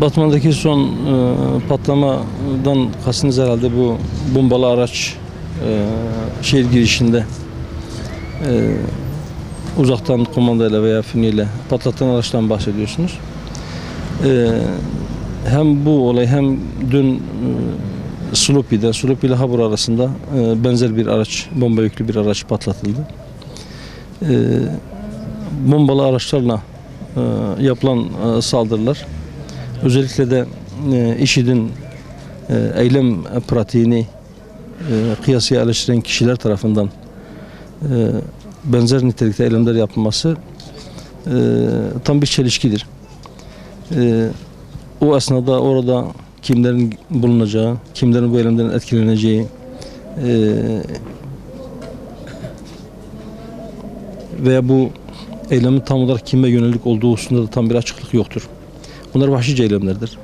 Batman'daki son patlamadan kastınız herhalde bu bombalı araç şehir girişinde uzaktan kumandayla veya fünyeyle patlatılan araçtan bahsediyorsunuz. Hem bu olay hem dün Slopi ile Habur arasında benzer bir araç, bomba yüklü bir araç patlatıldı. Bombalı araçlarla yapılan saldırılar özellikle de IŞİD'in eylem pratiğini kıyasıya eleştiren kişiler tarafından benzer nitelikte eylemler yapılması tam bir çelişkidir. O esnada orada kimlerin bulunacağı, kimlerin bu eylemden etkileneceği veya bu eylemin tam olarak kime yönelik olduğu hususunda da tam bir açıklık yoktur. Bunlar vahşice eylemlerdir.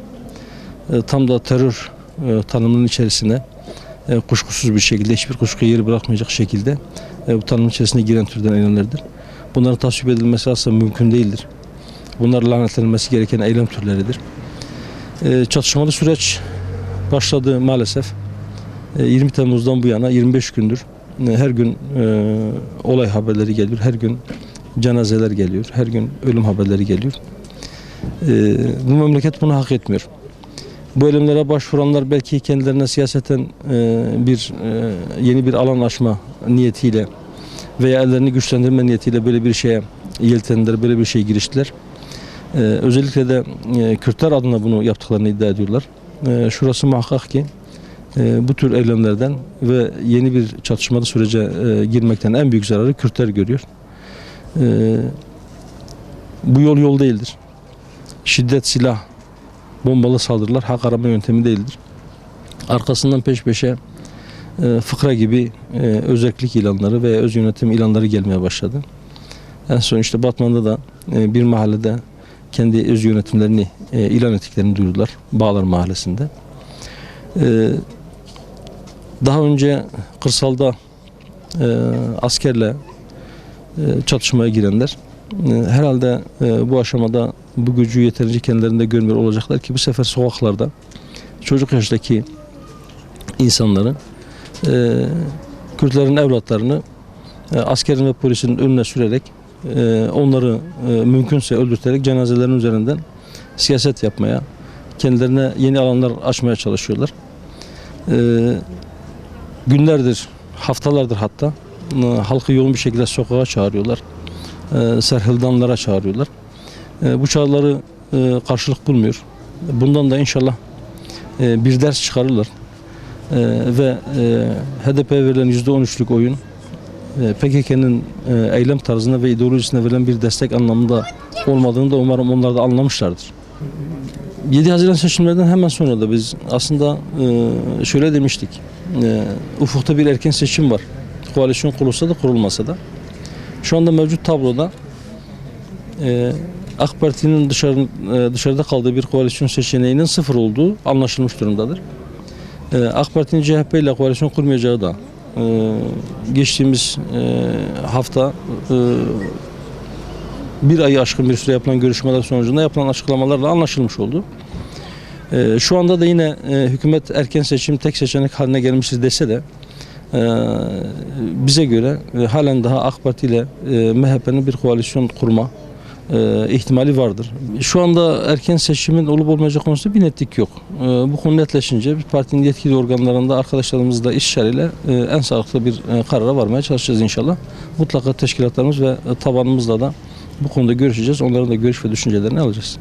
Tam da terör tanımının içerisine kuşkusuz bir şekilde, hiçbir kuşkuya yer bırakmayacak şekilde bu tanımın içerisine giren türden eylemlerdir. Bunların tasvip edilmesi aslında mümkün değildir. Bunlar lanetlenmesi gereken eylem türleridir. Çatışmalı süreç başladı maalesef. 20 Temmuz'dan bu yana 25 gündür her gün olay haberleri geliyor, her gün cenazeler geliyor, her gün ölüm haberleri geliyor. Bu memleket bunu hak etmiyor. Bu eylemlere başvuranlar belki kendilerine siyaseten yeni bir alan açma niyetiyle veya ellerini güçlendirme niyetiyle böyle bir şeye yeltendiler, böyle bir şeye giriştiler. Özellikle de Kürtler adına bunu yaptıklarını iddia ediyorlar. Şurası muhakkak ki bu tür eylemlerden ve yeni bir çatışmalı sürece girmekten en büyük zararı Kürtler görüyor. Bu yol değildir. Şiddet, silah, bombalı saldırılar hak arama yöntemi değildir. Arkasından peş peşe fıkra gibi özellik ilanları veya öz yönetim ilanları gelmeye başladı. En son işte Batman'da da bir mahallede kendi öz yönetimlerini ilan ettiklerini duyurdular. Bağlar Mahallesi'nde. Daha önce kırsalda askerle çatışmaya girenler herhalde bu aşamada bu gücü yeterince kendilerinde görmüyor olacaklar ki bu sefer sokaklarda çocuk yaştaki insanları, Kürtlerin evlatlarını askerin ve polisin önüne sürerek onları mümkünse öldürterek cenazelerin üzerinden siyaset yapmaya, kendilerine yeni alanlar açmaya çalışıyorlar. Günlerdir, haftalardır hatta halkı yoğun bir şekilde sokağa çağırıyorlar. Serhildanlara çağırıyorlar. Bu çağrıları karşılık bulmuyor. Bundan da inşallah bir ders çıkarırlar. Ve HDP'ye verilen %13'lük oyun PKK'nın eylem tarzına ve ideolojisine verilen bir destek anlamında olmadığını da umarım onlar da anlamışlardır. 7 Haziran seçimlerinden hemen sonra da biz aslında şöyle demiştik. Ufukta bir erken seçim var. Koalisyon kurulsa da kurulmasa da. Şu anda mevcut tabloda AK Parti'nin dışarıda kaldığı bir koalisyon seçeneğinin sıfır olduğu anlaşılmış durumdadır. AK Parti'nin CHP ile koalisyon kurmayacağı da geçtiğimiz hafta bir ayı aşkın bir süre yapılan görüşmeler sonucunda yapılan açıklamalarla anlaşılmış oldu. Şu anda da yine hükümet erken seçim tek seçenek haline gelmiştir dese de bize göre halen daha AK Parti ile MHP'nin bir koalisyon kurma ihtimali vardır. Şu anda erken seçimin olup olmayacağı konusunda bir netlik yok. Bu konu netleşince bir partinin yetkili organlarında arkadaşlarımızla istişareyle en sağlıklı bir karara varmaya çalışacağız inşallah. Mutlaka teşkilatlarımız ve tabanımızla da bu konuda görüşeceğiz. Onların da görüş ve düşüncelerini alacağız.